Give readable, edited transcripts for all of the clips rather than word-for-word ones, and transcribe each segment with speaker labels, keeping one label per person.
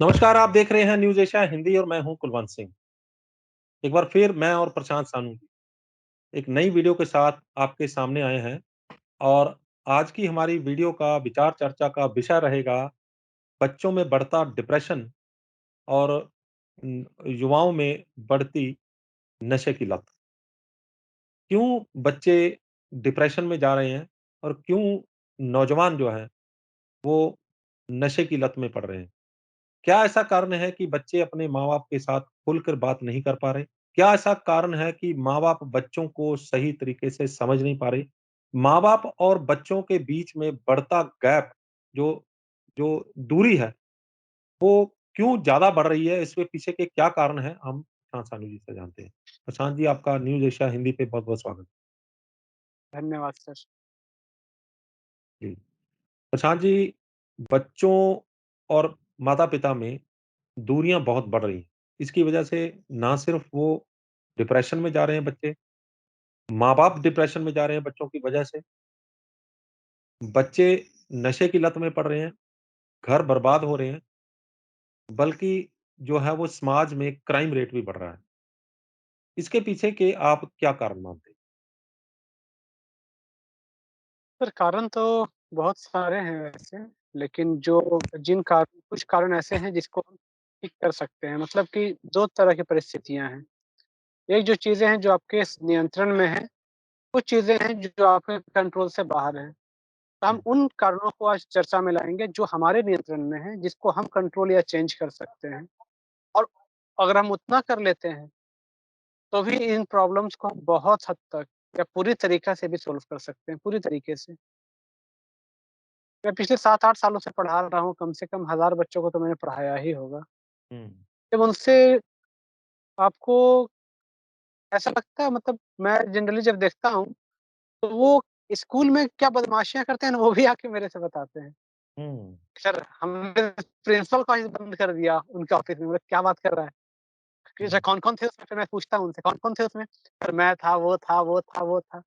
Speaker 1: नमस्कार, आप देख रहे हैं न्यूज़ एशिया हिंदी और मैं हूं कुलवंत सिंह। एक बार फिर मैं और प्रशांत सानू एक नई वीडियो के साथ आपके सामने आए हैं और आज की हमारी वीडियो का विचार चर्चा का विषय रहेगा बच्चों में बढ़ता डिप्रेशन और युवाओं में बढ़ती नशे की लत। क्यों बच्चे डिप्रेशन में जा रहे हैं और क्यों नौजवान जो हैं वो नशे की लत में पड़ रहे हैं? क्या ऐसा कारण है कि बच्चे अपने माँ-बाप के साथ खुलकर बात नहीं कर पा रहे? क्या ऐसा कारण है कि माँ-बाप बच्चों को सही तरीके से समझ नहीं पा रहे? माँ-बाप और बच्चों के बीच में बढ़ता गैप जो जो दूरी है, वो क्यों ज़्यादा बढ़ रही है? इसके पीछे के क्या कारण हैं? हम प्रशांत सानू जी से जानते हैं। प्रशांत जी, आपका न्यूज़ एशिया हिंदी पे बहुत-बहुत स्वागत
Speaker 2: धन्यवाद सर।
Speaker 1: है। जी। प्रशांत जी, बच्चों और माता-पिता में दूरियाँ बहुत बढ़ रही हैं। इसकी वजह से ना सिर्फ़ वो डिप्रेशन में जा रहे हैं बच्चे, माँ-बाप डिप्रेशन में जा रहे हैं बच्चों की वजह से, बच्चे नशे की लत में पड़ रहे हैं, घर बर्बाद हो रहे हैं, बल्कि जो है वो समाज में क्राइम रेट भी बढ़ रहा है। इसके पीछे के आप क्या कारण मानते हैं?
Speaker 2: सर कारण तो बहुत सारे हैं वैसे, लेकिन जो जिन कारण कुछ कारण ऐसे हैं जिसको हम ठीक कर सकते हैं। मतलब कि 2 तरह की परिस्थितियाँ हैं। एक जो चीज़ें हैं जो आपके नियंत्रण में हैं, कुछ चीज़ें हैं जो आपके कंट्रोल से बाहर हैं। तो हम
Speaker 1: हुँ,
Speaker 2: उन कारणों को आज चर्चा में लाएँगे जो हमारे नियंत्रण में हैं, जिसको हम कंट्रोल या चेंज कर सकते हैं। और अगर हम उतना कर लेते हैं, तो भी इन प्रॉब्लम्स को हम बहुत हद तक या पूरी तरीक़ा से भी सॉल्व कर सकते हैं, पूरी तरीके से। मैं पिछले 7-8 सालों से पढ़ा रहा हूँ, कम से कम 1000 बच्चों को तो मैंने पढ़ाया ही होगा।
Speaker 1: हुँ,
Speaker 2: जब उनसे आपको ऐसा लगता है, मतलब मैं जनरली जब देखता हूँ, तो वो स्कूल में क्या बदमाशियाँ करते हैं ना, वो भी आके मेरे से बताते हैं।
Speaker 1: हुँ,
Speaker 2: सर हमने प्रिंसिपल का ऑफ़िस बंद कर दिया उनके ऑफ़िस में। बोला क्या बात कर रहा है? कि
Speaker 1: हुँ,
Speaker 2: अच्छा कौन-कौन थे उसमें? फिर मैं पूछता हूँ उनसे कौन-कौन थे उसमें? सर मैं था, वो था, वो था, वो था।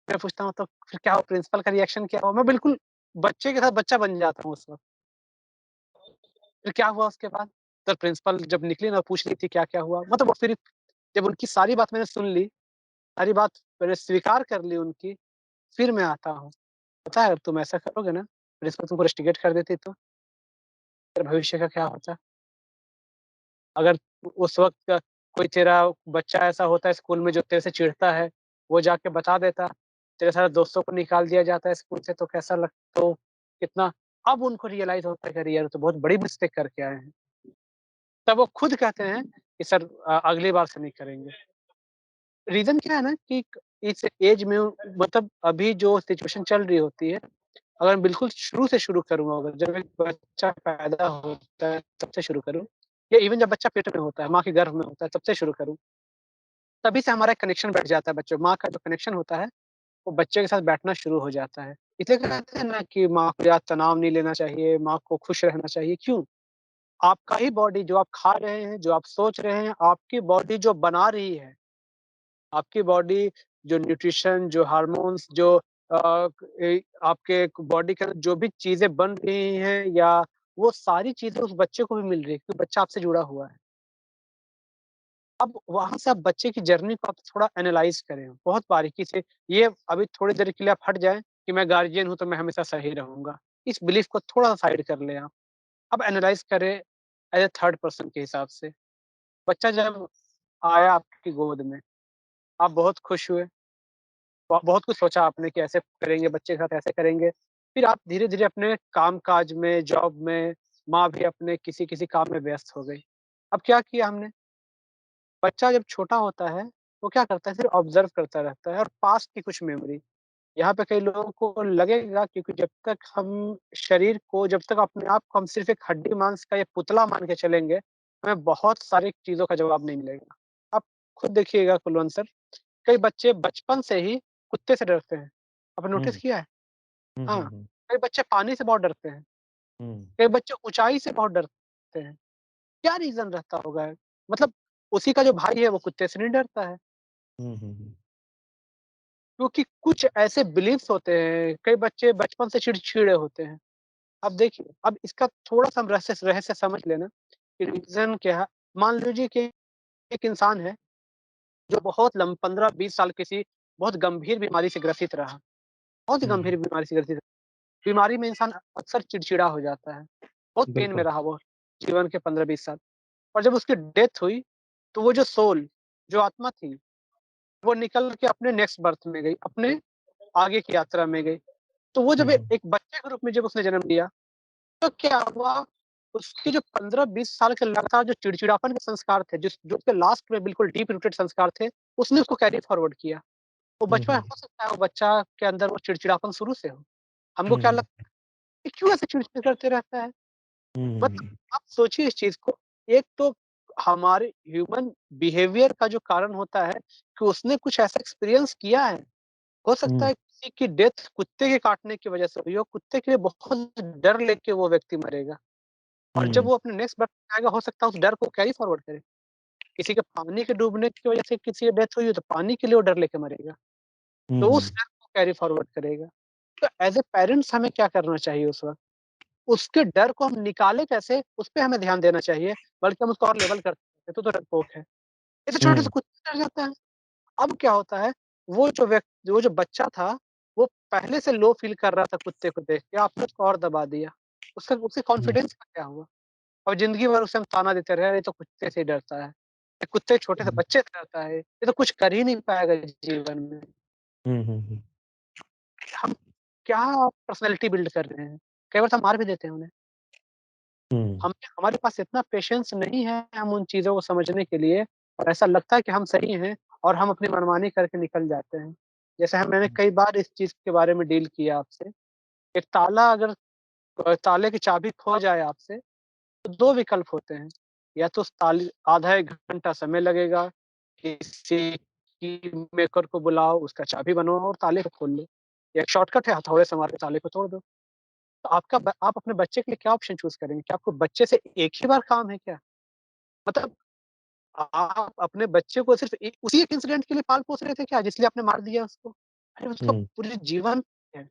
Speaker 2: मैं पूछता हूँ तो फिर क्या हुआ, प्रिंसिपल का रिएक्शन क्या हुआ? मैं बिल्कुल बच्चे के साथ बच्चा बन जाता हूँ उस वक़्त। फिर क्या हुआ उसके बाद? तो प्रिंसिपल जब निकली ना, पूछ रही थी क्या-क्या हुआ? मतलब वो फिर जब उनकी सारी बात मैंने सुन ली, सारी बात मैंने स्वीकार कर ली उनकी, फिर मैं आता हूँ। पता है अगर तुम ऐसा करोगे ना, प्रिंसिपल तुमको रस्टिकेट कर देती तो? तेरे भविष्य का क्या होता? अगर उस वक़्त का कोई तेरा बच्चा ऐसा होता है स्कूल में जो तेरे से चिढ़ता है, वो जाके बता देता, तेरे सारे दोस्तों को निकाल दिया जाता है स्कूल से, तो कैसा लग तो कितना अब उनको रियलाइज़ होता है कि अरे यार! ये तो बहुत बड़ी मिस्टेक करके आए हैं। तब वो खुद कहते हैं कि सर अगली बार से नहीं करेंगे। रीज़न क्या है ना कि इस एज में मतलब अभी जो सिचुएशन चल रही होती है, अगर मैं बिल्कुल शुरू से शुरू करूँ, अगर जब एक बच्चा पैदा होता है तब से शुरू करूँ या इवन जब बच्चा पेट में होता है, माँ के गर्भ में होता है तब से शुरू करूँ, तभी से हमारा एक कनेक्शन बैठ जाता है बच्चों माँ का जो कनेक्शन होता है, वो बच्चे के साथ बैठना शुरू हो जाता है। इसलिए कहते हैं ना कि माँ को ज़्यादा तनाव नहीं लेना चाहिए, माँ को खुश रहना चाहिए, क्यों? आपका ही बॉडी जो आप खा रहे हैं, जो आप सोच रहे हैं, आपकी बॉडी जो बना रही है, आपकी बॉडी जो न्यूट्रिशन, जो हार्मोन्स, जो आपके बॉडी के अंदर जो भी चीज़ें बन रही हैं या वो सारी चीज़ें उस बच्चे को भी मिल रही है क्योंकि बच्चा आपसे जुड़ा हुआ है। अब वहाँ से आप बच्चे की जर्नी को आप थोड़ा एनालाइज़ करें, बहुत बारीकी से। ये अभी थोड़ी देर के लिए आप हट जाएँ कि मैं गार्डियन हूँ, तो मैं हमेशा सही रहूँगा। इस बिलीफ को थोड़ा-सा साइड कर लें आप। अब एनालाइज़ करें एज़ अ थर्ड पर्सन के हिसाब से। बच्चा जब आया आपकी गोद में, आप बहुत खुश हुए, बहुत कुछ सोचा आपने कि ऐसे करेंगे, बच्चे के साथ ऐसे करेंगे। फिर आप धीरे-धीरे अपने काम-काज में, जॉब में, माँ भी अपने किसी-किसी काम में व्यस्त हो गई। अब क्या किया हमने, बच्चा जब छोटा होता है, वो क्या करता है, सिर्फ़ ऑब्ज़र्व करता रहता है और पास्ट की कुछ मेमोरी। यहाँ पे कई लोगों को लगेगा क्योंकि जब तक हम शरीर को जब तक अपने आप को हम सिर्फ़ एक हड्डी-मांस का या पुतला मान के चलेंगे, हमें बहुत सारी चीज़ों का जवाब नहीं मिलेगा। आप खुद देखिएगा कुलवंत सर, कई बच्चे बचपन से ही कुत्ते से डरते हैं। आपने नोटिस
Speaker 1: हुँ,
Speaker 2: किया है?
Speaker 1: हुँ,
Speaker 2: हाँ,
Speaker 1: हुँ, हुँ,
Speaker 2: कई बच्चे पानी से बहुत डरते हैं,
Speaker 1: हुँ,
Speaker 2: कई बच्चे ऊँचाई से बहुत डरते हैं। क्या रीज़न रहता होगा? मतलब उसी का जो भाई है वो कुत्ते से नहीं डरता है,
Speaker 1: हुँ, हुँ, हुँ,
Speaker 2: क्योंकि कुछ ऐसे बिलीफ्स होते हैं, कई बच्चे बचपन से चिड़चिड़े होते हैं। अब देखिए, अब इसका थोड़ा-सा हम रहस्य रहस्य समझ लें ना, रीज़न क्या है? मान लीजिए कि एक इंसान है, जो बहुत 15-20 साल किसी बहुत गंभीर बीमारी से ग्रसित रहा, बहुत ही
Speaker 1: हुँ,
Speaker 2: गंभीर बीमारी से ग्रसित बीमारी में इंसान अक्सर चिड़चिड़ा हो जाता है, बहुत पेन में
Speaker 1: बिल्कुल।
Speaker 2: रहा वो, जीवन के 15-20 साल और जब उसकी डेथ हुई, तो वो जो सोल, जो आत्मा थी, वो निकल के अपने नेक्स्ट बर्थ में गई, अपने आगे की यात्रा में गई। तो वो जब
Speaker 1: हुँ,
Speaker 2: एक बच्चे के रूप में जब उसने जन्म लिया, तो क्या हुआ, उसके जो 15-20 साल के लगातार जो चिड़चिड़ापन के संस्कार थे, जो उसके लास्ट में बिल्कुल डीप रूटेड संस्कार थे, उसने उसको कैरी फॉरवर्ड किया। वो
Speaker 1: हुँ,
Speaker 2: बचपन
Speaker 1: हुँ,
Speaker 2: हो सकता है वो बच्चा के अंदर वो चिड़चिड़ापन शुरू से हो। हमको
Speaker 1: हुँ,
Speaker 2: क्या
Speaker 1: हुँ,
Speaker 2: लगता है कि क्यों ऐसे चिड़चिड़ करते रहता है? बट
Speaker 1: हुँ,
Speaker 2: आप सोचिए इस चीज़ को, एक तो हमारे ह्यूमन बिहेवियर का जो कारण होता है कि उसने कुछ ऐसा एक्सपीरियंस किया है। हो सकता
Speaker 1: हुँ,
Speaker 2: है किसी की डेथ कुत्ते के काटने की वजह से हुई हो, कुत्ते के लिए बहुत डर लेके वो व्यक्ति मरेगा और जब
Speaker 1: हुँ,
Speaker 2: वो अपने नेक्स्ट बर्थ में आएगा हो सकता है उस डर को कैरी फॉरवर्ड करे। किसी के पानी के डूबने की वजह से किसी की डेथ हुई है तो पानी के लिए वो डर लेके मरेगा,
Speaker 1: हुँ,
Speaker 2: तो उस
Speaker 1: हुँ,
Speaker 2: डर को कैरी फॉरवर्ड करेगा। तो एज़ अ पेरेंट्स हमें क्या करना चाहिए उस वक़्त? उसके डर को हम निकालें कैसे, उस पे हमें ध्यान देना चाहिए, बल्कि हम उसको और लेवल करते हैं, तो डरपोक है। ये तो छोटे से
Speaker 1: हुँ,
Speaker 2: कुत्ते डर जाता है। अब क्या होता है, वो जो बच्चा था, वो पहले से लो फ़ील कर रहा था कुत्ते को देख के, आपने उसको और दबा दिया। उसका उसके
Speaker 1: हुँ,
Speaker 2: कॉन्फिडेंस का क्या हुआ? और ज़िंदगी भर उसे हम ताना देते रहे, ये तो कुत्ते से ही डरता है। ये कुत्ते छोटे से
Speaker 1: हुँ,
Speaker 2: बच्चे से डरता है, ये तो कुछ कर ही नहीं पाएगा जीवन में।
Speaker 1: हुँ, हुँ,
Speaker 2: हम क्या पर्सनैलिटी बिल्ड कर रहे हैं? कई बार तो हम मार भी देते हैं उन्हें।
Speaker 1: हुँ,
Speaker 2: हमारे पास इतना पेशेंस नहीं है हम उन चीज़ों को समझने के लिए और ऐसा लगता है कि हम सही हैं और हम अपनी मनमानी करके निकल जाते हैं। जैसे मैंने कई बार इस चीज़ के बारे में डील किया आपसे। एक ताला अगर ताले की चाबी खो जाए आपसे, तो 2 विकल्प होते हैं। या तो उस ताले आधा 1 घंटा समय लगेगा, किसी की मेकर को बुलाओ, उसका चाबी बनवाओ और ताले को खोल लो। या एक शॉर्टकट है, हथौड़े से मार के ताले को तोड़ दो। तो आप अपने बच्चे के लिए क्या ऑप्शन चूज़ करेंगे? क्या आपको बच्चे से एक ही बार काम है क्या? मतलब आप अपने बच्चे को सिर्फ़ उसी एक इंसिडेंट के लिए पाल-पोस रहे थे क्या, जिसलिए आपने मार दिया उसको? अरे उसका
Speaker 1: हुँ,
Speaker 2: पूरे जीवन है।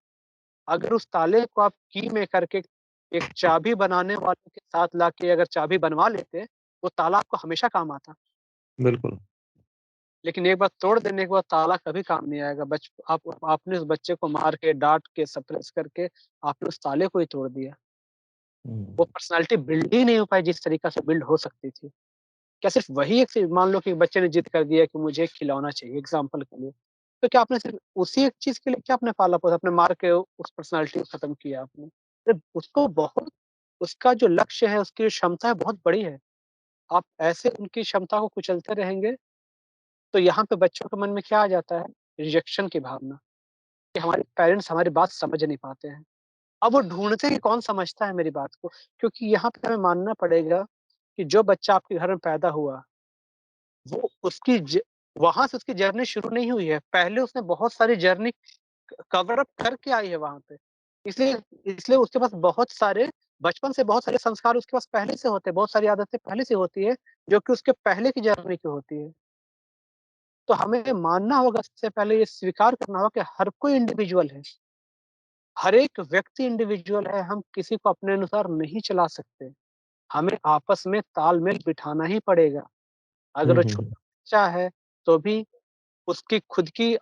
Speaker 2: अगर उस ताले को आप की में करके एक चाबी बनाने वाले के साथ लाके अगर चाबी बनवा लेते, वो ताला आपको हमेशा काम आता।
Speaker 1: बिल्कुल।
Speaker 2: लेकिन एक बार तोड़ देने के बाद ताला कभी काम नहीं आएगा। आपने उस बच्चे को मार के, डाँट के, सप्रेस करके आपने उस ताले को ही तोड़ दिया।
Speaker 1: हुँ,
Speaker 2: वो पर्सनैलिटी बिल्ड ही नहीं हो पाई जिस तरीक़ा से बिल्ड हो सकती थी। क्या सिर्फ़ वही एक चीज़ मान लो कि बच्चे ने ज़िद कर दिया कि मुझे एक खिलौना चाहिए एग्ज़ाम्पल के लिए, तो क्या आपने सिर्फ़ उसी एक चीज़ के लिए क्या आपने पाला-पोसा आपने मार के उस पर्सनैलिटी को ख़त्म किया आपने? अरे उसको बहुत उसका जो लक्ष्य है, उसकी जो क्षमता है बहुत बड़ी है। आप ऐसे उनकी क्षमता को कुचलते रहेंगे, तो यहाँ पे बच्चों के मन में क्या आ जाता है? रिजेक्शन की भावना, कि हमारे पेरेंट्स हमारी बात समझ नहीं पाते हैं। अब वो ढूँढते हैं कि कौन समझता है मेरी बात को, क्योंकि यहाँ पे हमें मानना पड़ेगा कि जो बच्चा आपके घर में पैदा हुआ वो उसकी ज वहाँ से उसकी जर्नी शुरू नहीं हुई है। पहले उसने बहुत सारी जर्नी कवर अप करके आई है वहाँ पे। इसलिए इसलिए उसके पास बहुत सारे बचपन से बहुत सारे संस्कार उसके पास पहले से होते हैं, बहुत सारी आदतें पहले से होती है, जो कि उसके पहले की जर्नी की होती है। तो हमें मानना होगा सबसे पहले ये स्वीकार करना होगा कि हर कोई इंडिविजुअल है। हर एक व्यक्ति इंडिविजुअल है, हम किसी को अपने अनुसार नहीं चला सकते। हमें आपस में तालमेल बिठाना ही पड़ेगा। अगर
Speaker 1: हुँ,
Speaker 2: वो
Speaker 1: हुँ, हुँ,
Speaker 2: छोटा बच्चा है, तो भी उसकी खुद की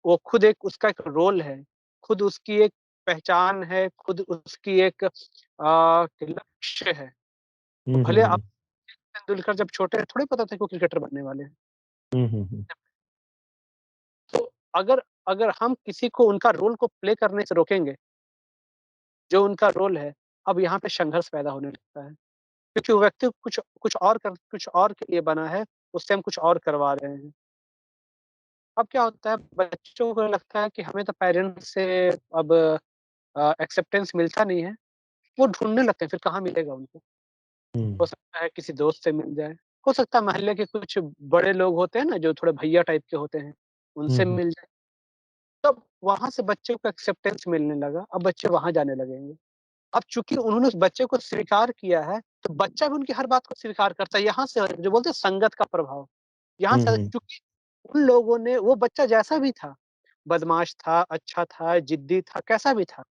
Speaker 2: वो खुद एक उसका एक रोल है, खुद उसकी एक पहचान है, खुद उसकी एक लक्ष्य है। तो
Speaker 1: हुँ, हुँ,
Speaker 2: भले आप
Speaker 1: हुँ,
Speaker 2: तेंदुलकर जब छोटे थे, थोड़ी पता था कि वो क्रिकेटर बनने वाले हैं।
Speaker 1: हुँ, हुँ, हुँ,
Speaker 2: तो अगर अगर हम किसी को उनका रोल को प्ले करने से रोकेंगे, जो उनका रोल है, अब यहाँ पे संघर्ष पैदा होने लगता है। क्योंकि वो व्यक्ति कुछ और के लिए बना है, उससे हम कुछ और करवा रहे हैं। अब क्या होता है, बच्चों को लगता है कि हमें तो पेरेंट्स से अब एक्सेप्टेंस मिलता नहीं है, वो ढूँढने लगते हैं फिर कहाँ मिलेगा उनको।
Speaker 1: हुँ,
Speaker 2: हो सकता है किसी दोस्त से मिल जाए, हो सकता है मोहल्ले के कुछ बड़े लोग होते हैं ना, जो थोड़े भैया टाइप के होते हैं,
Speaker 1: हुँ,
Speaker 2: उनसे
Speaker 1: हुँ,
Speaker 2: मिल जाए। तब वहाँ से बच्चे को एक्सेप्टेंस मिलने लगा, अब बच्चे वहाँ जाने लगेंगे। अब चूँकि उन्होंने उस बच्चे को स्वीकार किया है, तो बच्चा भी उनकी हर बात को स्वीकार करता है। यहाँ से जो बोलते हैं संगत का प्रभाव, यहाँ
Speaker 1: हुँ,
Speaker 2: से
Speaker 1: हुँ,
Speaker 2: चूँकि उन लोगों ने वो बच्चा जैसा भी था, बदमाश था, अच्छा था, जिद्दी था, कैसा भी था,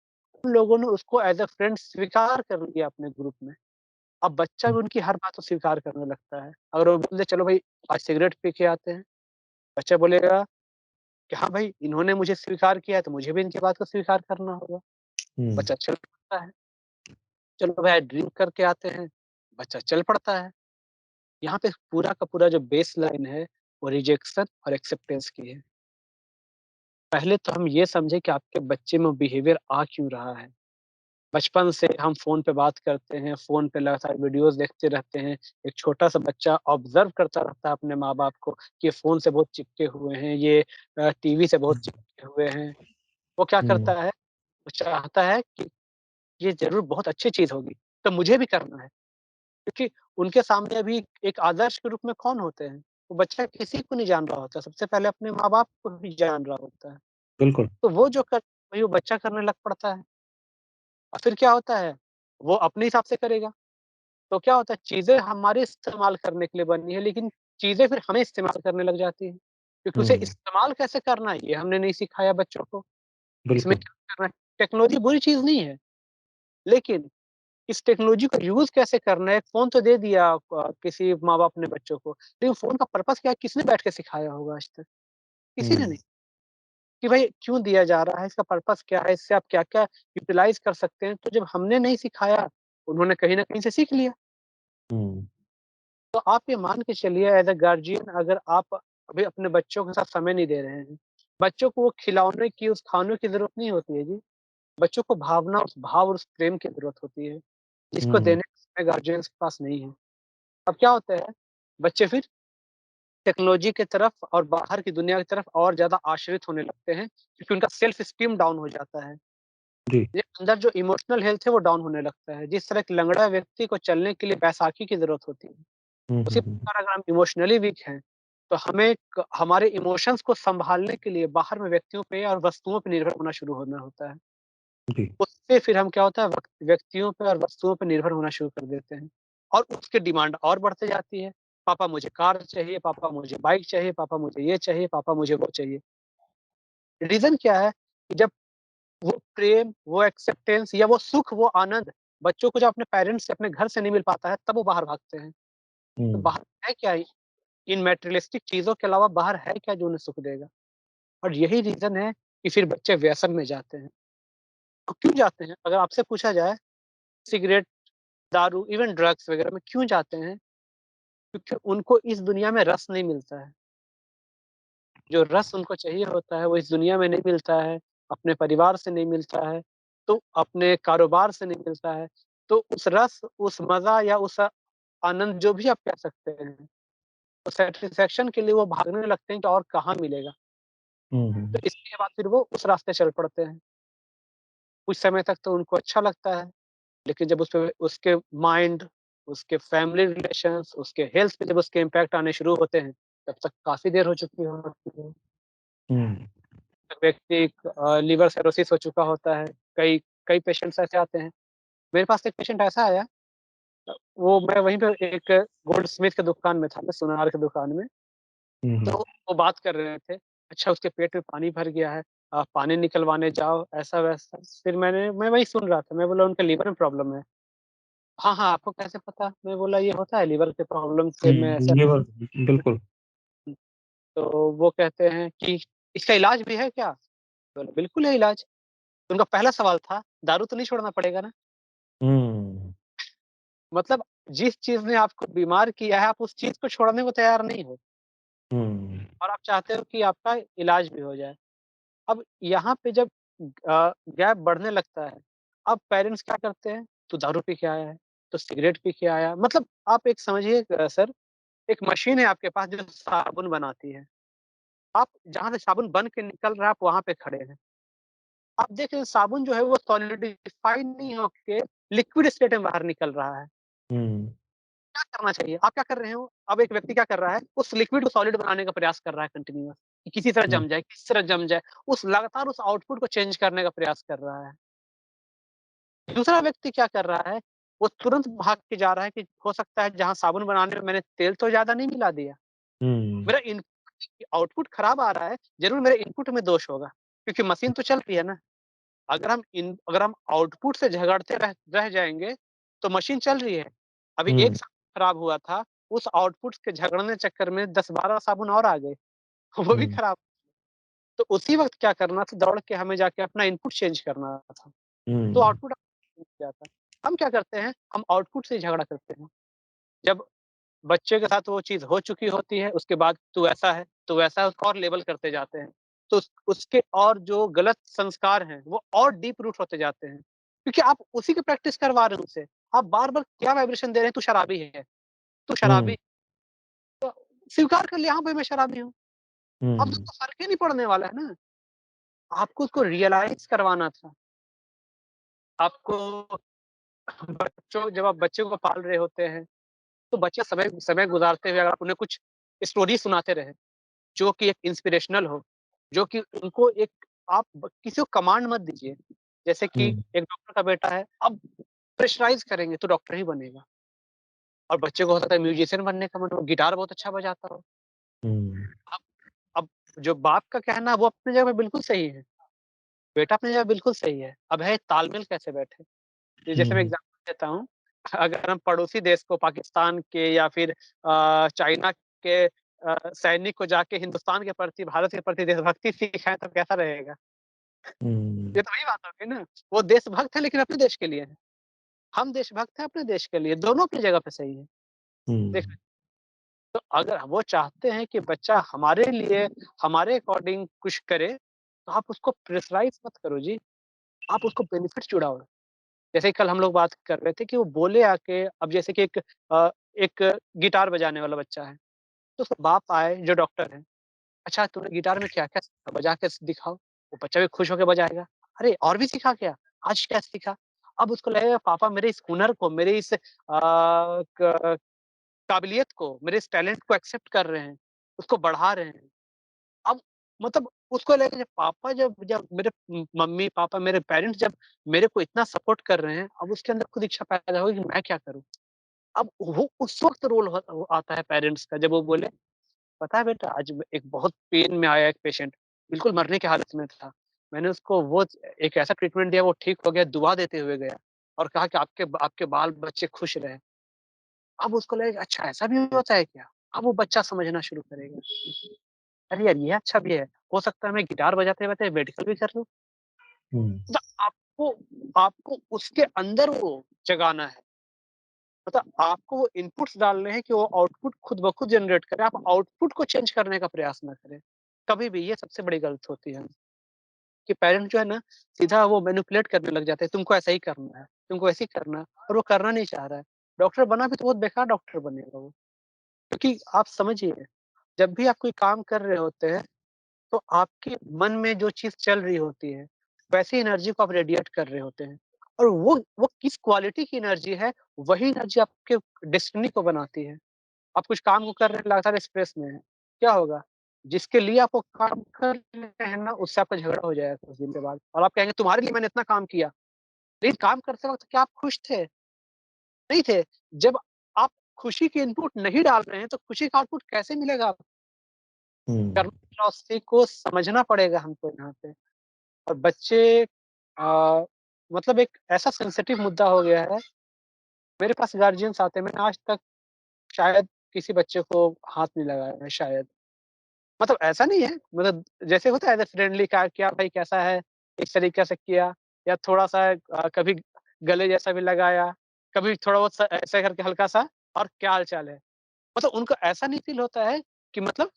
Speaker 2: उन लोगों ने उसको एज़ अ फ्रेंड स्वीकार कर लिया अपने ग्रुप में। अब बच्चा
Speaker 1: हुँ,
Speaker 2: भी उनकी हर बात को स्वीकार करने लगता है। अगर वो बोल दे चलो भई आज सिगरेट पी के आते हैं, बच्चा बोलेगा कि हाँ भाई, इन्होंने मुझे स्वीकार किया है तो मुझे भी इनकी बात को स्वीकार करना होगा।
Speaker 1: हुँ,
Speaker 2: बच्चा चल पड़ता है। चलो भाई ड्रिंक करके आते हैं, बच्चा चल पड़ता है। यहाँ पे पूरा का पूरा जो बेसलाइन है, वो रिजेक्शन और एक्सेप्टेंस की है। पहले तो हम ये समझें कि आपके बच्चे में बिहेवियर आ क्यों रहा है। बचपन से हम फ़ोन पे बात करते हैं, फ़ोन पे लगातार वीडियोज़ देखते रहते हैं। एक छोटा-सा बच्चा ऑब्ज़र्व करता रहता है अपने माँ-बाप को कि ये फ़ोन से बहुत चिपके हुए हैं, ये टीवी से बहुत चिपके हुए हैं। वो क्या
Speaker 1: हुँ,
Speaker 2: करता है, वो चाहता है कि ये ज़रूर बहुत अच्छी चीज़ होगी, तो मुझे भी करना है। क्योंकि उनके सामने अभी एक आदर्श के रूप में कौन होते हैं? वो बच्चा किसी को नहीं जान रहा होता, सबसे पहले अपने माँ-बाप को ही जान रहा होता है।
Speaker 1: बिल्कुल।
Speaker 2: तो वो जो कर वही वो बच्चा करने लग पड़ता है और फिर क्या होता है, वो अपने हिसाब से करेगा। तो क्या होता है, चीज़ें हमारे इस्तेमाल करने के लिए बनी है, लेकिन चीज़ें फिर हमें इस्तेमाल करने लग जाती हैं। क्योंकि उसे
Speaker 1: हुँ,
Speaker 2: इस्तेमाल कैसे करना है, ये हमने नहीं सिखाया बच्चों को। इसमें
Speaker 1: बिल्कुल।
Speaker 2: क्या करना है, टेक्नोलॉजी बुरी चीज़ नहीं है, लेकिन इस टेक्नोलॉजी को यूज़ कैसे करना है, फ़ोन तो दे दिया किसी माँ-बाप ने बच्चों को, लेकिन फ़ोन का पर्पज़ क्या है, किसने बैठ के सिखाया होगा आज तक? किसी ने
Speaker 1: हुँ,
Speaker 2: नहीं। कि भाई क्यों दिया जा रहा है, इसका पर्पज़ क्या है, इससे आप क्या-क्या यूटिलाइज़ कर सकते हैं। तो जब हमने नहीं सिखाया, उन्होंने कहीं न कहीं से सीख लिया।
Speaker 1: हुँ,
Speaker 2: तो आप ये मान के चलिए एज़ अ गार्डियन अगर आप अभी अपने बच्चों के साथ समय नहीं दे रहे हैं, बच्चों को वो खिलौने की, उस खानों की ज़रूरत नहीं होती है जी। बच्चों को भावना, उस भाव और उस प्रेम की ज़रूरत होती है, जिसको
Speaker 1: हुँ,
Speaker 2: देने का समय गार्डियंस के पास नहीं है। अब क्या होता है, बच्चे फिर टेक्नोलॉजी की तरफ और बाहर की दुनिया की तरफ और ज़्यादा आश्रित होने लगते हैं, क्योंकि उनका सेल्फ एस्टीम डाउन हो जाता है।
Speaker 1: जी।
Speaker 2: ये अंदर जो इमोशनल हेल्थ है वो डाउन होने लगता है। जिस तरह एक लंगड़ा व्यक्ति को चलने के लिए बैसाखी की ज़रूरत होती है,
Speaker 1: हुँ,
Speaker 2: उसी
Speaker 1: हुँ, हुँ,
Speaker 2: प्रकार अगर हम इमोशनली वीक हैं, तो हमें क हमारे इमोशंस को सँभालने के लिए बाहर में व्यक्तियों पे और वस्तुओं पे निर्भर होना शुरू होना होता है।
Speaker 1: जी।
Speaker 2: उससे फिर हम क्या होता है व्यक्तियों पे और वस्तुओं पे निर्भर होना शुरू कर देते हैं और उसकी डिमांड और बढ़ती जाती है। पापा मुझे कार चाहिए, पापा मुझे बाइक चाहिए, पापा मुझे ये चाहिए, पापा मुझे वो चाहिए। रीज़न क्या है कि जब वो प्रेम, वो एक्सेप्टेंस या वो सुख, वो आनंद बच्चों को जब अपने पेरेंट्स से, अपने घर से नहीं मिल पाता है, तब वो बाहर भागते हैं। तो
Speaker 1: हुँ,
Speaker 2: बाहर है क्या? इन मटेरियलिस्टिक चीज़ों के अलावा बाहर है क्या जो उन्हें सुख देगा? और यही रीज़न है कि फिर बच्चे व्यसन में जाते हैं। और क्यों जाते हैं? अगर आपसे पूछा जाए सिगरेट, दारू, इवन ड्रग्स वगैरह में क्यों जाते हैं? क्योंकि उनको इस दुनिया में रस नहीं मिलता है। जो रस उनको चाहिए होता है वो इस दुनिया में नहीं मिलता है, अपने परिवार से नहीं मिलता है, तो अपने कारोबार से नहीं मिलता है। तो उस रस, उस मज़ा या उस आनंद जो भी आप कह सकते हैं, तो सैटिस्फैक्शन के लिए वो भागने लगते हैं कि और कहाँ मिलेगा?
Speaker 1: हुँ,
Speaker 2: तो
Speaker 1: हुँ,
Speaker 2: इसके बाद फिर वो उस रास्ते चल पड़ते हैं। कुछ समय तक तो उनको अच्छा लगता है, लेकिन जब उसपे उसके माइंड, उसके फैमिली रिलेशंस, उसके हेल्थ पे जब उसके इम्पैक्ट आने शुरू होते हैं, तब तक काफ़ी देर हो चुकी होती है।
Speaker 1: हुँ,
Speaker 2: व्यक्ति लिवर सिरोसिस हो चुका होता है, कई कई पेशेंट्स ऐसे आते हैं। मेरे पास एक पेशेंट ऐसा आया, वो मैं वहीं पे एक गोल्डस्मिथ की दुकान में था, मैं सुनार की दुकान में,
Speaker 1: हुँ,
Speaker 2: तो
Speaker 1: हुँ,
Speaker 2: वो बात कर रहे थे, अच्छा उसके पेट में पानी भर गया है, पानी निकलवाने जाओ, ऐसा-वैसा। फिर मैं वही सुन रहा था, मैं बोला उनके लिवर में प्रॉब्लम है। हाँ, हाँ, आपको कैसे पता? मैं बोला ये होता है लिवर के प्रॉब्लम से मैं ऐसा
Speaker 1: लीवर बिल्कुल।
Speaker 2: तो वो कहते हैं कि इसका इलाज भी है क्या? बोला बिल्कुल है इलाज। उनका पहला सवाल था, दारू तो नहीं छोड़ना पड़ेगा ना?
Speaker 1: हुँ,
Speaker 2: मतलब जिस चीज़ ने आपको बीमार किया है, आप उस चीज़ को छोड़ने को तैयार नहीं हो
Speaker 1: हुँ,
Speaker 2: और आप चाहते हो कि आपका इलाज भी हो जाए। अब यहाँ पे जब गैप बढ़ने लगता है, अब पेरेंट्स क्या करते हैं, "तू दारू पी के आया है, तू सिगरेट पी के आया" मतलब आप एक समझिए सर, एक मशीन है आपके पास जो साबुन बनाती है। आप जहाँ से साबुन बन के निकल रहा है, आप वहाँ पे खड़े हैं। आप देख रहे हैं साबुन जो है वो सॉलिडिफाई नहीं होके लिक्विड स्टेट में बाहर निकल रहा है।
Speaker 1: हुँ,
Speaker 2: क्या करना चाहिए? आप क्या कर रहे हो? अब एक व्यक्ति क्या कर रहा है, उस लिक्विड को सॉलिड बनाने का प्रयास कर रहा है कंटीन्यूअस कि किसी तरह
Speaker 1: हुँ,
Speaker 2: जम जाए, किसी तरह जम जाए। उस लगातार उस आउटपुट को चेंज करने का प्रयास कर रहा है। दूसरा व्यक्ति क्या कर रहा है, वो तुरंत भाग के जा रहा है कि हो सकता है जहाँ साबुन बनाने में मैंने तेल तो ज़्यादा नहीं मिला दिया।
Speaker 1: हुँ,
Speaker 2: मेरा आउटपुट खराब आ रहा है, ज़रूर मेरे इनपुट में दोष होगा, क्योंकि मशीन तो चल रही है ना। अगर हम आउटपुट से झगड़ते रह रह जाएँगे, तो मशीन चल रही है। अभी
Speaker 1: हुँ,
Speaker 2: एक साबुन खराब हुआ था, उस आउटपुट के झगड़ने चक्कर में 10-12 साबुन और आ गए, वो भी
Speaker 1: हुँ,
Speaker 2: खराब। तो उसी वक़्त क्या करना था, दौड़ के हमें जाके अपना इनपुट चेंज करना था, तो
Speaker 1: हुँ,
Speaker 2: आउटपुट क्या था। हम क्या करते हैं, हम आउटपुट से ही झगड़ा करते हैं। जब बच्चे के साथ वो चीज़ हो चुकी होती है, उसके बाद तू ऐसा है, तू वैसा है, उसको और लेबल करते जाते हैं। तो उसके और जो गलत संस्कार हैं, वो और डीप रूट होते जाते हैं। क्योंकि आप उसी की प्रैक्टिस करवा रहे हो उसे। आप बार-बार क्या वाइब्रेशन दे रहे हैं, तू शराबी है, तू
Speaker 1: हुँ,
Speaker 2: शराबी। तो स्वीकार कर लिया, हाँ भाई मैं शराबी हूँ। अब
Speaker 1: हुँ,
Speaker 2: तो फ़र्क ही नहीं पड़ने वाला है ना। आपको उसको रियलाइज़ करवाना था। आपको जब आप बच्चे को पाल रहे होते हैं, तो बच्चे समय समय गुज़ारते हुए अगर आप उन्हें कुछ स्टोरी सुनाते रहें, जो कि एक इंस्पिरेशनल हो, जो कि उनको एक आप किसी को कमांड मत दीजिए। जैसे कि
Speaker 1: हुँ,
Speaker 2: एक डॉक्टर का बेटा है, अब प्रेशराइज़ करेंगे तो डॉक्टर ही बनेगा और बच्चे को हो सकता है म्यूजिशियन बनने का मन हो, गिटार बहुत अच्छा बजाता हो।
Speaker 1: हुँ,
Speaker 2: अब अब जो बाप का कहना है वो अपनी जगह पे बिल्कुल सही है, बेटा अपनी जगह बिल्कुल सही है। अब है तालमेल कैसे बैठे? ये जैसे मैं
Speaker 1: हुँ,
Speaker 2: एग्ज़ाम्पल देता हूँ, अगर हम पड़ोसी देश को पाकिस्तान के या फिर चाइना के सैनिक को जाके हिंदुस्तान के प्रति, भारत के प्रति देशभक्ति सिखाएँ तो कैसा रहेगा?
Speaker 1: हुँ,
Speaker 2: ये तो वही बात होगी ना। वो देशभक्त है लेकिन अपने देश के लिए है। हम देशभक्त हैं अपने देश के लिए, दोनों अपनी जगह पे सही है। देख
Speaker 1: हुँ,
Speaker 2: तो अगर वो चाहते हैं कि बच्चा हमारे लिए, हमारे अकॉर्डिंग कुछ करे, तो आप उसको प्रेशराइज़ मत करो जी, आप उसको बेनिफिट छुड़ाओ। जैसे कल हम लोग बात कर रहे थे कि वो बोले आके अब जैसे कि एक गिटार बजाने वाला बच्चा है, तो उसका बाप आए जो डॉक्टर है, "अच्छा तूने गिटार में क्या-क्या सीखा? बजा के दिखाओ।" वो बच्चा भी खुश होके बजाएगा। "अरे! और भी सीखा क्या? आज क्या सीखा?" अब उसको लगेगा पापा मेरे इस हुनर को, मेरे इस क काबिलियत को, मेरे इस टैलेंट को एक्सेप्ट कर रहे हैं, उसको बढ़ा रहे हैं। अब मतलब उसको लगेगा जब पापा जब जब मेरे मम्मी-पापा मेरे पेरेंट्स जब मेरे को इतना सपोर्ट कर रहे हैं, अब उसके अंदर खुद इच्छा पैदा होगी कि मैं क्या करूँ? अब वो उस वक़्त रोल वो आता है पेरेंट्स का जब वो बोले, "पता है बेटा आज एक बहुत पेन में आया एक पेशेंट, बिल्कुल मरने की हालत में था। मैंने उसको वो एक ऐसा ट्रीटमेंट दिया वो ठीक हो गया, दुआ देते हुए गया और कहा कि आपके बाल-बच्चे खुश रहें।" अब उसको लगेगा अच्छा ऐसा भी होता है क्या? अब वो बच्चा समझना शुरू करेगा। अरे यार ये अच्छा भी है, हो सकता है मैं गिटार बजाते-बजाते मेडिकल भी कर लूँ।
Speaker 1: हुँ,
Speaker 2: मतलब आपको आपको उसके अंदर वो जगाना है। मतलब आपको वो इनपुट्स डालने हैं कि वो आउटपुट खुद ब खुद जनरेट करे, आप आउटपुट को चेंज करने का प्रयास ना करें। कभी भी ये सबसे बड़ी गलत होती है, कि पेरेंट जो है ना सीधा वो मैनिपुलेट करने लग जाते हैं, तुमको ऐसा ही करना है, तुमको ऐसे ही करना है और वो करना नहीं चाह रहा है। डॉक्टर बना भी तो बहुत बेकार डॉक्टर बनेगा वो। क्योंकि आप समझिए, जब भी आप कोई काम कर रहे होते हैं तो आपके मन में जो चीज़ चल रही होती है, वैसी एनर्जी को आप रेडिएट कर रहे होते हैं और वो किस क्वालिटी की एनर्जी है, वही एनर्जी आपके डेस्टिनी को बनाती है। आप कुछ काम को कर रहे हैं, लगातार स्ट्रेस में हैं, क्या होगा? जिसके लिए आप वो काम कर रहे हैं ना, उससे आपका झगड़ा हो जाएगा कुछ दिन के बाद और आप कहेंगे तुम्हारे लिए मैंने इतना काम किया, लेकिन काम करते वक़्त क्या आप खुश थे? नहीं थे। जब आप खुशी की इनपुट नहीं डाल रहे हैं, तो खुशी का आउटपुट कैसे मिलेगा आपको? कर्म
Speaker 1: हुँ,
Speaker 2: फिलॉसफी को समझना पड़ेगा हमको यहाँ पे। और बच्चे मतलब एक ऐसा सेंसिटिव मुद्दा हो गया है, मेरे पास गार्डियंस आते हैं, मैंने आज तक शायद किसी बच्चे को हाथ नहीं लगाया है शायद। मतलब ऐसा नहीं है, मतलब जैसे होता है एज़ अ फ्रेंडली का क्या भाई कैसा है? इस तरीके से किया या थोड़ा-सा कभी गले जैसा भी लगाया, कभी थोड़ा बहुत सा ऐसे करके हल्का-सा और क्या हाल-चाल है? मतलब उनको ऐसा नहीं फ़ील होता है कि मतलब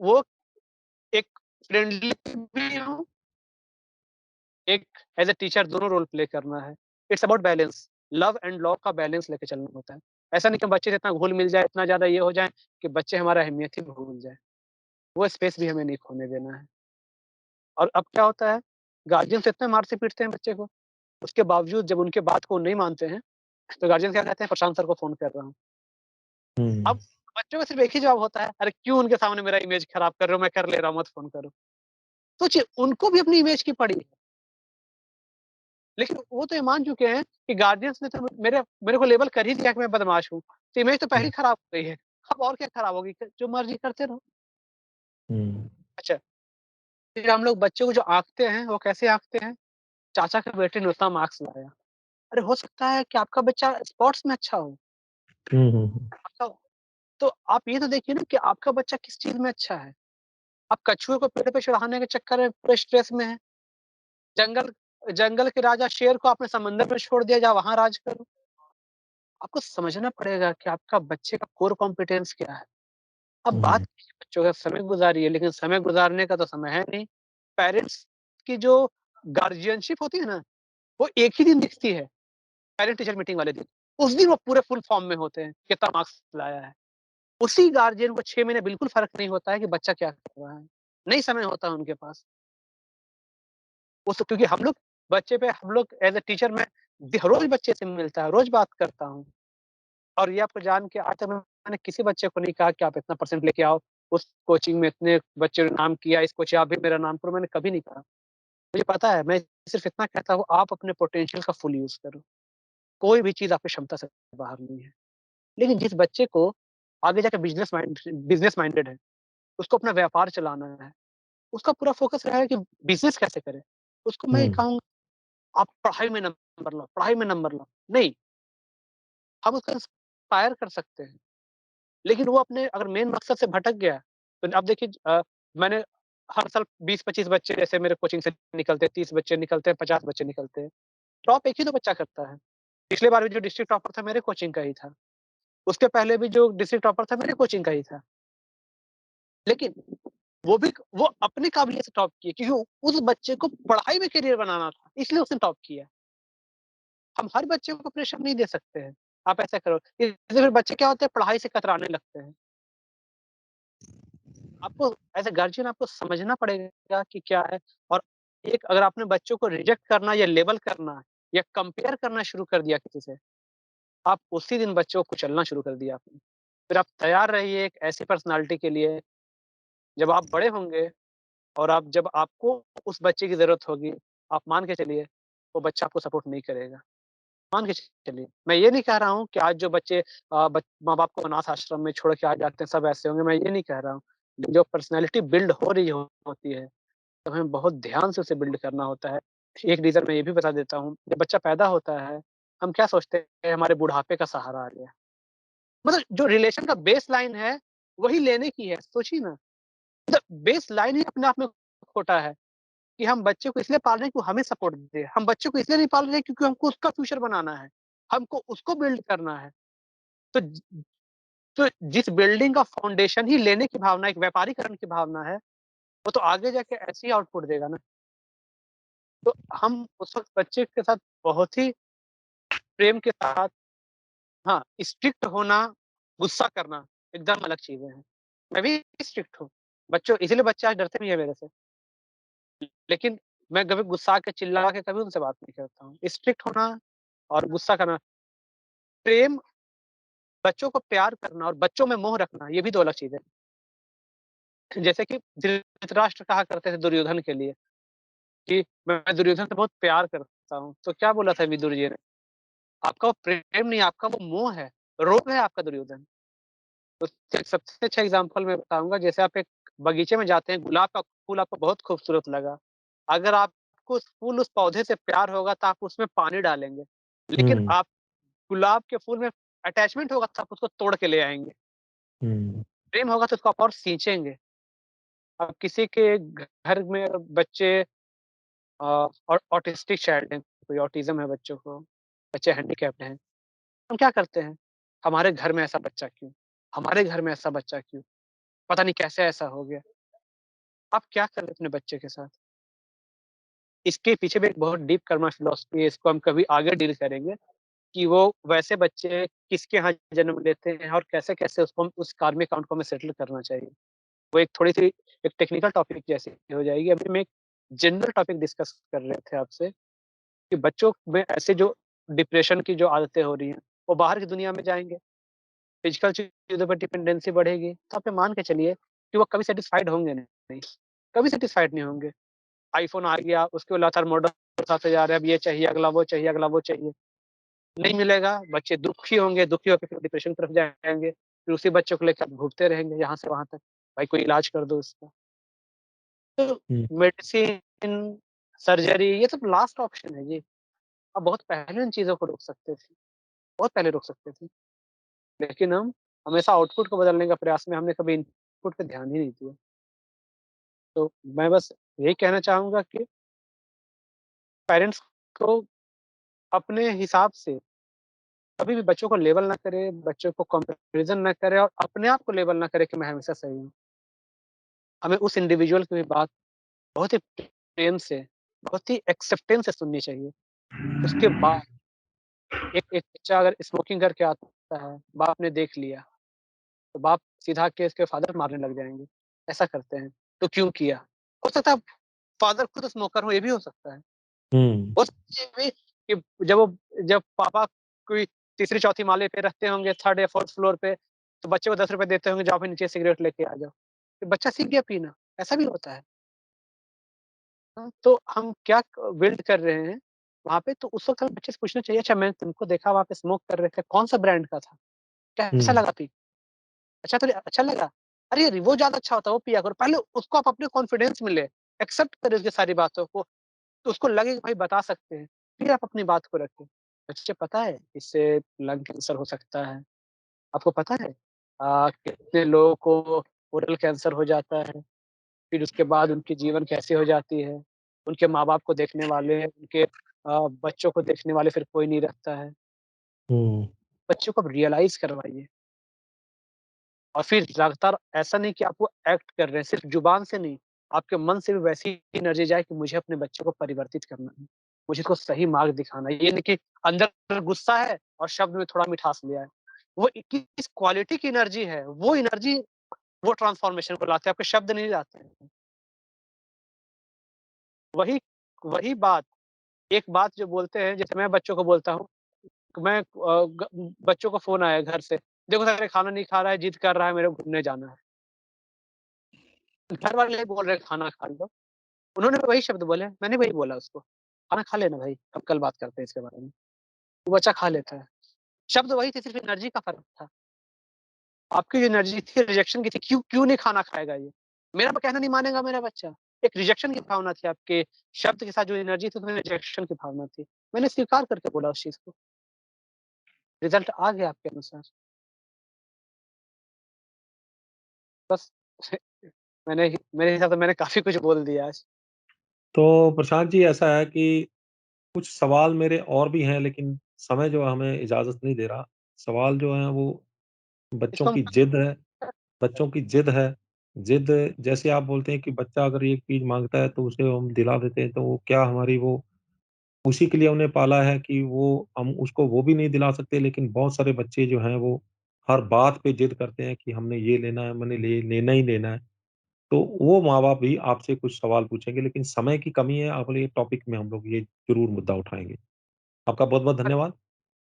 Speaker 2: वो एक फ्रेंडली भी हूँ एक एज़ अ टीचर दोनों रोल प्ले करना है। It's about balance, love and law का बैलेंस लेके चलना होता है। ऐसा नहीं कि बच्चे से इतना घुल-मिल जाए, इतना ज़्यादा ये हो जाए कि बच्चे हमारा अहमियत ही भूल जाएँ। वो स्पेस भी हमें नहीं खोने देना है। और अब क्या होता है, गार्डियन तो इतने मारते-पीटते हैं बच्चे को, उसके बावजूद जब उनके बात को नहीं मानते हैं, तो गार्डियन क्या कहते हैं, प्रशांत सर को फ़ोन कर रहा हूँ।
Speaker 1: हुँ,
Speaker 2: अब बच्चों का सिर्फ़ एक ही जवाब होता है, "अरे क्यों उनके सामने मेरा इमेज खराब कर रहे हो? मैं कर ले रहा हूँ, मत फ़ोन करो।" सोचिए उनको भी अपनी इमेज की पड़ी है। लेकिन वो तो ये मान चुके हैं कि गार्डियंस ने तो मेरे मेरे को लेबल कर ही दिया कि मैं बदमाश हूँ। तो इमेज तो पहले ही
Speaker 1: हुँ,
Speaker 2: खराब हो गई है। अब और क्या खराब होगी? जो मर्ज़ी करते रहो।
Speaker 1: हुँ,
Speaker 2: अच्छा, फिर हम लोग बच्चों को जो आँकते हैं, वो कैसे आँकते हैं? चाचा के बेटे ने उतना मार्क्स लाया। अरे हो सकता है कि आपका बच्चा स्पोर्ट्स में अच्छा हो,
Speaker 1: हुँ।
Speaker 2: आपका तो आप ये तो देखिए ना कि आपका बच्चा किस चीज़ में अच्छा है। आप कछुए को पेड़ पे चढ़ाने के चक्कर में पूरे स्ट्रेस में हैं। जंगल जंगल के राजा शेर को आपने समंदर में छोड़ दिया, जा वहाँ राज करो। आपको समझना पड़ेगा कि आपका बच्चे का कोर कॉम्पिटेंस क्या है। अब बात
Speaker 1: हुँ,
Speaker 2: कीजिए बच्चों का समय गुज़ारिए, लेकिन समय गुज़ारने का तो समय है नहीं। पेरेंट्स की जो गार्डियनशिप होती है ना, वो एक ही दिन दिखती है, पेरेंट टीचर मीटिंग वाले दिन। उस दिन वो पूरे फुल फॉर्म में होते हैं, कितना मार्क्स लाया है। उसी गार्डियन को 6 महीने बिल्कुल फ़र्क नहीं होता है कि बच्चा क्या कर रहा है। नहीं समय होता है उनके पास। उस क्योंकि हम लोग एज़ अ टीचर मैं रोज़ बच्चे से मिलता है, रोज़ बात करता हूँ। और ये आपको जान के आज तक मैंने किसी बच्चे को नहीं कहा कि आप इतना परसेंट लेके आओ, उस कोचिंग में इतने बच्चों ने नाम किया, इस कोचिंग आप भी मेरा नाम करो, मैंने कभी नहीं कहा। मुझे पता है, मैं सिर्फ़ इतना कहता हूँ, आप अपने पोटेंशियल का फुल यूज़ करो। कोई भी चीज़ आपकी क्षमता से बाहर नहीं है। लेकिन जिस बच्चे को आगे जाके बिज़नेस माइंडेड है, उसको अपना व्यापार चलाना है, उसका पूरा फ़ोकस रहेगा कि बिज़नेस कैसे करें। उसको मैं ये
Speaker 1: हुँ,
Speaker 2: कहूँगा, आप पढ़ाई में नंबर लाओ। नहीं, हम उसको इंस्पायर कर सकते हैं। लेकिन वो अपने अगर मेन मकसद से भटक गया, तो अब देखिए मैंने हर साल 20-25 बच्चे जैसे मेरे कोचिंग से निकलते हैं, 30 बच्चे निकलते हैं, 50 बच्चे निकलते हैं। टॉप एक ही तो बच्चा करता है। पिछली बार भी जो डिस्ट्रिक्ट टॉपर था मेरे कोचिंग का ही था। उसके पहले भी जो डिस्ट्रिक्ट टॉपर था मेरे कोचिंग का ही था। लेकिन वो अपनी काबिलियत से टॉप किए क्योंकि उस बच्चे को पढ़ाई में करियर बनाना था, इसलिए उसने टॉप किया। हम हर बच्चे को प्रेशर नहीं दे सकते हैं। आप ऐसा करो, इससे फिर बच्चे क्या होते हैं पढ़ाई से कतराने लगते हैं। आपको एज़ अ गार्जियन आपको समझना पड़ेगा कि क्या है और एक अगर आपने बच्चों को रिजेक्ट करना या लेबल करना या कंपेयर करना शुरू कर दिया किसी से, आप उसी दिन बच्चों को कुचलना शुरू कर दिया आपने। फिर आप तैयार रहिए एक ऐसी पर्सनैलिटी के लिए, जब आप बड़े होंगे और आप जब आपको उस बच्चे की ज़रूरत होगी, आप मान के चलिए, वो बच्चा आपको सपोर्ट नहीं करेगा। मान के चलिए, मैं ये नहीं कह रहा हूँ कि आज जो बच्चे माँ-बाप को अनाथ आश्रम में छोड़ के आ जाते हैं, सब ऐसे होंगे, मैं ये नहीं कह रहा हूँ। जो पर्सनैलिटी बिल्ड हो रही होती है तो हमें बहुत ध्यान से उसे बिल्ड करना होता है। एक रीज़न मैं ये भी बता देता हूँ, जब बच्चा पैदा होता है, हम क्या सोचते हैं हमारे बुढ़ापे का सहारा आ गया। मतलब जो रिलेशन का बेसलाइन है, वही लेने की है, सोचिए ना। मतलब बेसलाइन ही अपने आप में खोटा है, कि हम बच्चे को इसलिए पाल रहे हैं कि वो हमें सपोर्ट दे। हम बच्चे को इसलिए नहीं पाल रहे हैं क्योंकि हमको उसका फ्यूचर बनाना है, हमको उसको बिल्ड करना है। तो तो जिस बिल्डिंग का फाउंडेशन ही लेने की भावना, एक व्यापारीकरण की भावना है, वो तो आगे जाके ऐसे ही आउटपुट देगा ना। तो हम उस वक़्त बच्चे के साथ बहुत ही प्रेम के साथ हाँ, स्ट्रिक्ट होना, गुस्सा करना एकदम अलग चीज़ें हैं। मैं भी स्ट्रिक्ट हूँ। बच्चों इसीलिए बच्चे आज डरते भी हैं मेरे से। लेकिन मैं कभी गुस्सा के चिल्ला के कभी उनसे बात नहीं करता हूँ। स्ट्रिक्ट होना और गुस्सा करना, प्रेम बच्चों को प्यार करना और बच्चों में मोह रखना, ये भी 2 अलग चीज़ें हैं। जैसे कि धृतराष्ट्र कहा करते थे दुर्योधन के लिए कि मैं दुर्योधन से बहुत प्यार करता हूँ। तो क्या बोला था विदुर जी ने? आपका वो प्रेम नहीं, आपका वो मोह है, रोग है आपका दुर्योधन। तो एक सबसे अच्छा एग्ज़ाम्पल मैं बताऊँगा, जैसे आप एक बगीचे में जाते हैं, गुलाब का फूल आपको बहुत खूबसूरत लगा। अगर आपको उस पौधे से प्यार होगा तो आप उसमें पानी डालेंगे। लेकिन
Speaker 1: हुँ,
Speaker 2: आप गुलाब के फूल में अटैचमेंट होगा तो आप उसको तोड़ के ले आएँगे।
Speaker 1: हुँ,
Speaker 2: प्रेम होगा तो उसको आप और सींचेंगे। अब किसी के घर में बच्चे ऑटिस्टिक चाइल्ड हैं, कोई ऑटिज़्म है बच्चों को, बच्चे हैंडीकैप्ड हैं। हम क्या करते हैं? हमारे घर में ऐसा बच्चा क्यों? हमारे घर में ऐसा बच्चा क्यों? पता नहीं कैसे ऐसा हो गया? आप क्या कर रहे हैं अपने बच्चे के साथ? इसके पीछे भी एक बहुत डीप कर्मा फिलॉसफी है, इसको हम कभी आगे डील करेंगे कि वो वैसे बच्चे किसके यहाँ जन्म लेते हैं और कैसे-कैसे उसको हम उस कार्मिक अकाउंट को हमें सेटल करना चाहिए। वो एक थोड़ी-सी एक टेक्निकल टॉपिक जैसी हो जाएगी। अभी मैं एक जनरल टॉपिक डिस्कस कर रहे थे आपसे कि बच्चों में ऐसे जो डिप्रेशन की जो आदतें हो रही हैं, वो बाहर की दुनिया में जाएँगे, फिज़िकल चीज़ों पर डिपेंडेंसी बढ़ेगी, तो आप ये मान के चलिए कि वो कभी सैटिस्फाइड होंगे नहीं, कभी सैटिस्फाइड नहीं होंगे। आईफ़ोन आ गया, उसके लगातार मॉडल उठाते जा रहे हैं, अब ये चाहिए, अगला वो चाहिए, अगला वो चाहिए। नहीं मिलेगा, बच्चे दुखी होके फिर डिप्रेशन की तरफ जाएँगे, फिर उसी बच्चे को लेके आप घूमते रहेंगे यहाँ से वहाँ तक, भाई कोई इलाज कर दो इसका। तो
Speaker 1: हुँ।
Speaker 2: मेडिसिन, सर्जरी ये सब लास्ट ऑप्शन है जी। आप बहुत पहले इन चीज़ों को रोक सकते थे, बहुत पहले रोक सकते थे। लेकिन हम हमेशा आउटपुट को बदलने का प्रयास में हमने कभी इनपुट पे ध्यान ही नहीं दिया। तो मैं बस यही कहना चाहूँगा कि पेरेंट्स को अपने हिसाब से कभी भी बच्चों को लेबल ना करे, बच्चों को कंपैरिज़न ना करे और अपने आप को लेबल ना करे कि मैं हमेशा सही हूँ। हमें उस इंडिविजुअल की भी बात बहुत ही प्रेम से, बहुत ही एक्सेप्टेंस से सुननी चाहिए। उसके बाद एक एक बच्चा अगर स्मोकिंग करके आता है, बाप ने देख लिया, तो बाप सीधा आके इसके फादर मारने लग जाएँगे। ऐसा करते हैं, तो क्यों किया? हो सकता है फादर खुद स्मोकर हो, ये भी हो सकता है।
Speaker 1: हुँ,
Speaker 2: हो सकता है ये भी कि जब पापा कोई तीसरी चौथी माले पे रहते होंगे, 3rd या 4th फ्लोर पे, तो बच्चे को ₹10 देते होंगे, जाओ भाई नीचे सिगरेट लेके आ जाओ। तो बच्चा सीख गया पीना, ऐसा भी होता है। हाँ, तो हम क्या क बिल्ड कर रहे हैं वहाँ पे, तो उस वक़्त हमें बच्चे से पूछना चाहिए, अच्छा मैंने तुमको देखा वहाँ पे स्मोक कर रहे थे, कौन-सा ब्रांड का था? कैसा
Speaker 1: हुँ,
Speaker 2: लगा पी के? अच्छा लगा? अरे! अरे! वो ज़्यादा अच्छा होता है, वो पिया करो। पहले उसको आप अपने कॉन्फिडेंस में लें, एक्सेप्ट करें उसकी सारी बातों को, तो उसको लगे कि भाई बता सकते हैं, फिर आप अपनी बात को रखें। बच्चे पता है इससे लंग कैंसर हो सकता है, आपको पता है कितने लोगों को ओरल कैंसर हो जाता है, फिर उसके बाद उनकी जीवन कैसे हो जाती है, उनके माँ-बाप को देखने वाले, उनके बच्चों को देखने वाले फिर कोई नहीं रहता है।
Speaker 1: हुँ,
Speaker 2: बच्चों को अब रियलाइज़ करवाइए और फिर लगातार ऐसा नहीं कि आप वो एक्ट कर रहे हैं, सिर्फ़ ज़ुबान से नहीं, आपके मन से भी वैसी एनर्जी जाए कि मुझे अपने बच्चे को परिवर्तित करना है, मुझे उसको सही मार्ग दिखाना है। ये नहीं कि अंदर गुस्सा है और शब्द में थोड़ा मिठास लिया है। वो किस क्वालिटी की एनर्जी है, वो एनर्जी वो ट्रांसफॉर्मेशन को लाते हैं, आपके शब्द नहीं लाते हैं। वही वही बात, एक बात जो बोलते हैं, जैसे मैं बच्चों को बोलता हूँ, मैं बच्चों का फ़ोन आया घर से, देखो सारे खाना नहीं खा रहा है, जिद कर रहा है मेरे को घूमने जाना है। घर वाले बोल रहे हैं खाना खा लो, उन्होंने भी वही शब्द बोले, मैंने वही बोला उसको, खाना खा लेना भाई, अब कल बात करते हैं इसके बारे में। वो बच्चा खा लेता है। शब्द वही थे, सिर्फ़ एनर्जी का फ़र्क था। आपकी जो एनर्जी थी रिजेक्शन की थी, क्यों क्यों नहीं खाना खाएगा ये? मेरा कहना नहीं मानेगा मेरा बच्चा। एक रिजेक्शन की भावना थी आपके शब्द के साथ जो एनर्जी थी, उसमें रिजेक्शन की भावना थी। मैंने स्वीकार करके बोला उस चीज़ को, रिज़ल्ट आ गया आपके अनुसार। बस मेरे हिसाब से मैंने काफ़ी कुछ बोल दिया आज।
Speaker 1: तो प्रशांत जी ऐसा है कि कुछ सवाल मेरे और भी हैं लेकिन समय जो है हमें इजाज़त नहीं दे रहा। सवाल जो हैं वो बच्चों
Speaker 2: इसको हम
Speaker 1: की ज़िद है, बच्चों की ज़िद है। ज़िद जैसे आप बोलते हैं कि बच्चा अगर एक चीज़ माँगता है तो उसे हम दिला देते हैं, तो वो क्या हमारी वो उसी के लिए उन्हें पाला है कि वो हम उसको वो भी नहीं दिला सकते, लेकिन बहुत सारे बच्चे जो हैं वो हर बात पे ज़िद करते हैं कि हमने ये लेना है, मैंने ले लेना ही लेना है। तो वो माँ-बाप भी आपसे कुछ सवाल पूछेंगे, लेकिन समय की कमी है, अगले टॉपिक में हम लोग ये ज़रूर मुद्दा उठाएँगे। आपका बहुत-बहुत धन्यवाद।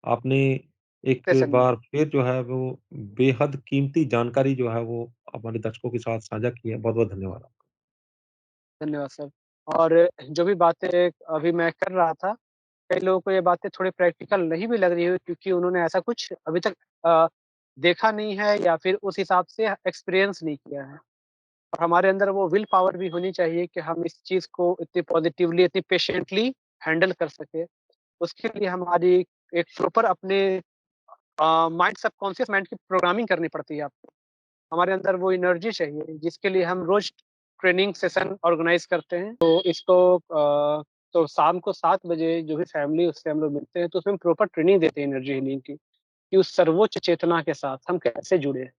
Speaker 1: आपने एक
Speaker 2: सेशन में।
Speaker 1: बार फिर जो है वो बेहद कीमती जानकारी जो है वो हमारे दर्शकों के साथ साझा की है। बहुत-बहुत धन्यवाद आपका।
Speaker 2: धन्यवाद सर। और जो भी बातें अभी मैं कर रहा था, कई लोगों को ये बातें थोड़ी प्रैक्टिकल नहीं भी लग रही है क्योंकि उन्होंने ऐसा कुछ अभी तक देखा नहीं है या फिर उस हिसाब से एक्सपीरियंस नहीं किया है। और हमारे अंदर वो विल पावर भी होनी चाहिए कि हम इस चीज़ को इतनी पॉज़िटिवली, इतनी पेशेंटली हैंडल कर सकें। उसके लिए हमारी एक प्रॉपर अपने माइंड सबकॉन्शियस माइंड की प्रोग्रामिंग करनी पड़ती है आपको। हमारे अंदर वो एनर्जी चाहिए जिसके लिए हम रोज़ ट्रेनिंग सेशन ऑर्गेनाइज़ करते हैं। तो इसको तो शाम को 7 बजे जो भी फैमिली उससे हम लोग मिलते हैं तो उसमें प्रॉपर ट्रेनिंग देते हैं एनर्जी हीलिंग की, कि उस सर्वोच्च चेतना के साथ हम कैसे जुड़े।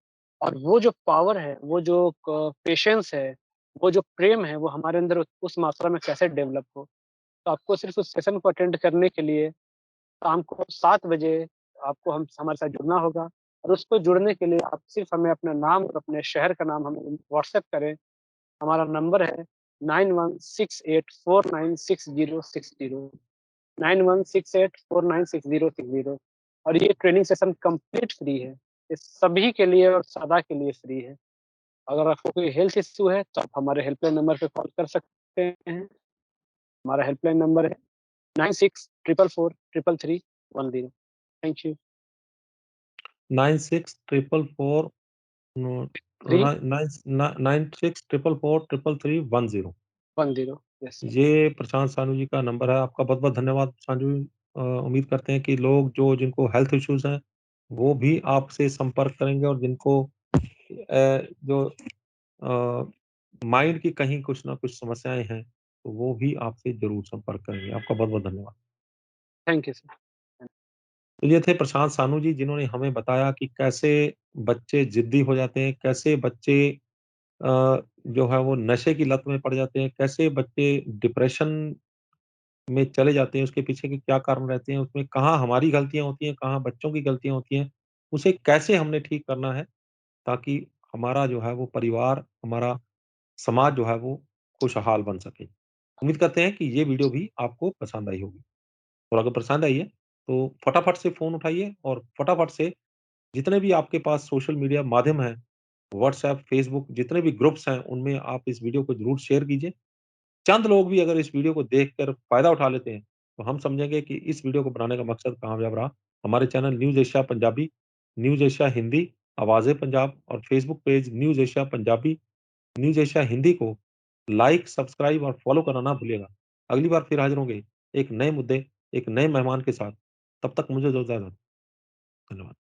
Speaker 2: और वो जो पावर है, वो जो पेशेंस है, वो जो प्रेम है, वो हमारे अंदर उस मात्रा में कैसे डेवलप हो। तो आपको सिर्फ़ उस सेशन को अटेंड करने के लिए शाम को 7 बजे आपको हम हमारे साथ जुड़ना होगा और उसको जुड़ने के लिए आप सिर्फ़ हमें अपना नाम और अपने शहर का नाम हमें व्हाट्सएप करें। हमारा नंबर है 9168496060 9168496060 और ये ट्रेनिंग सेशन कंप्लीट फ्री है। ये सभी के लिए और सदा के लिए फ्री है। अगर आपको कोई हेल्थ इश्यू है तो आप हमारे हेल्पलाइन नंबर पे कॉल कर सकते हैं। हमारा हेल्पलाइन नंबर है 9644433310। Thank you.
Speaker 1: 9644 no
Speaker 2: 3
Speaker 1: 9644433310।
Speaker 2: 10 yes sir.
Speaker 1: ये प्रशांत सानू जी का नंबर है। आपका बहुत-बहुत धन्यवाद सानू जी। उम्मीद करते हैं कि लोग जो जिनको हेल्थ इश्यूज़ हैं वो भी आपसे संपर्क करेंगे और जिनको जो माइंड की कहीं कुछ न कुछ समस्याएँ हैं, तो वो भी आपसे ज़रूर संपर्क करेंगे। आपका बहुत-बहुत धन्यवाद।
Speaker 2: Thank you sir.
Speaker 1: तो ये थे प्रशांत सानू जी जिन्होंने हमें बताया कि कैसे बच्चे ज़िद्दी हो जाते हैं, कैसे बच्चे जो है वो नशे की लत में पड़ जाते हैं, कैसे बच्चे डिप्रेशन में चले जाते हैं, उसके पीछे के क्या कारण रहते हैं, उसमें कहाँ हमारी गलतियाँ होती हैं, कहाँ बच्चों की गलतियाँ होती हैं, उसे कैसे हमने ठीक करना है ताकि हमारा जो है वो परिवार, हमारा समाज जो है वो खुशहाल बन सके। उम्मीद करते हैं कि ये वीडियो भी आपको पसंद आई होगी और अगर पसंद आई है, तो फटाफट से फ़ोन उठाइए और फटाफट से जितने भी आपके पास सोशल मीडिया माध्यम हैं, व्हाट्सऐप, फ़ेसबुक जितने भी ग्रुप्स हैं, उनमें आप इस वीडियो को ज़रूर शेयर कीजिए। चंद लोग भी अगर इस वीडियो को देखकर फ़ायदा उठा लेते हैं, तो हम समझेंगे कि इस वीडियो को बनाने का मकसद कामयाब रहा। हमारे channel news Asia Punjabi, news Asia Hindi, Awaaze Punjab और Facebook page news Asia Punjabi, news Asia Hindi को लाइक, सब्सक्राइब और फ़ॉलो करना ना भूलिएगा। अगली बार फिर हाज़िर होंगे एक नए मुद्दे, एक नए मेहमान के साथ। तब तक मुझे दो इजाज़त। धन्यवाद।